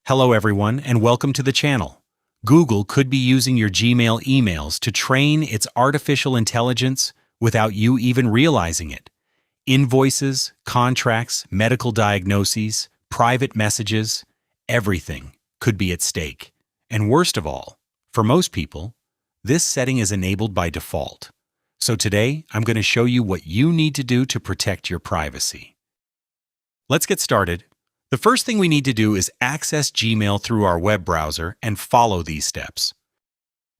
Hello everyone and welcome to the channel. Google could be using your Gmail emails to train its artificial intelligence without you even realizing it. Invoices, contracts, medical diagnoses, private messages, everything could be at stake. And worst of all, for most people, this setting is enabled by default. So today, I'm going to show you what you need to do to protect your privacy. Let's get started. The first thing we need to do is access Gmail through our web browser and follow these steps.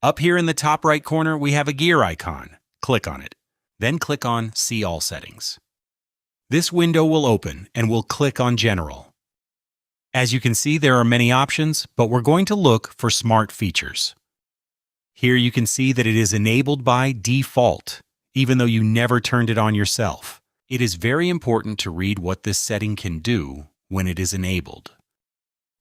Up here in the top right corner, we have a gear icon. Click on it. Then click on See All Settings. This window will open and we'll click on General. As you can see, there are many options, but we're going to look for Smart Features. Here you can see that it is enabled by default, even though you never turned it on yourself. It is very important to read what this setting can do when it is enabled.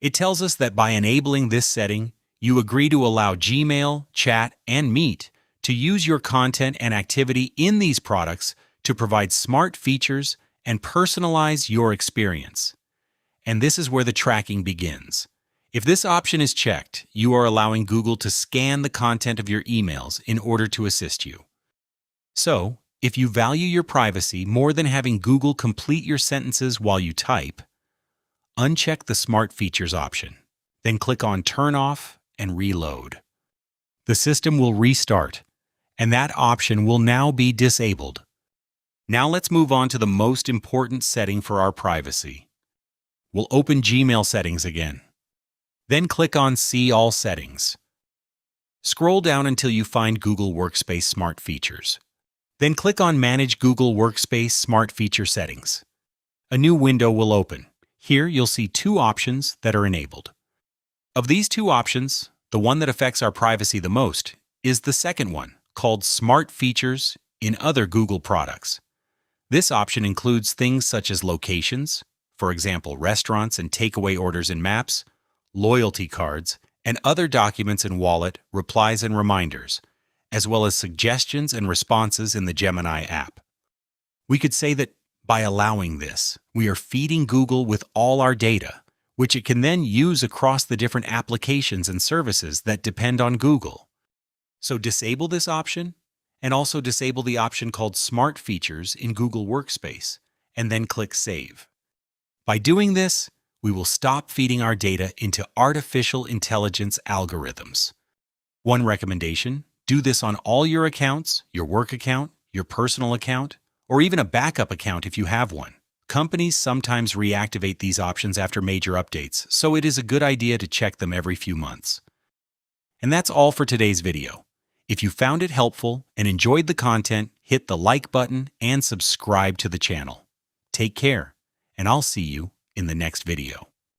It tells us that by enabling this setting, you agree to allow Gmail, Chat, and Meet to use your content and activity in these products to provide smart features and personalize your experience. And this is where the tracking begins. If this option is checked, you are allowing Google to scan the content of your emails in order to assist you. So, if you value your privacy more than having Google complete your sentences while you type, uncheck the Smart Features option, then click on Turn Off and Reload. The system will restart, and that option will now be disabled. Now let's move on to the most important setting for our privacy. We'll open Gmail settings again. Then click on See All Settings. Scroll down until you find Google Workspace Smart Features. Then click on Manage Google Workspace Smart Feature Settings. A new window will open. Here you'll see two options that are enabled. Of these two options, the one that affects our privacy the most is the second one, called Smart Features in other Google products. This option includes things such as locations, for example, restaurants and takeaway orders in Maps, loyalty cards, and other documents in Wallet, replies and reminders, as well as suggestions and responses in the Gemini app. We could say that by allowing this, we are feeding Google with all our data, which it can then use across the different applications and services that depend on Google. So disable this option, and also disable the option called Smart Features in Google Workspace, and then click Save. By doing this, we will stop feeding our data into artificial intelligence algorithms. One recommendation: do this on all your accounts, your work account, your personal account, or even a backup account if you have one. Companies sometimes reactivate these options after major updates, so it is a good idea to check them every few months. And that's all for today's video. If you found it helpful and enjoyed the content, hit the like button and subscribe to the channel. Take care, and I'll see you in the next video.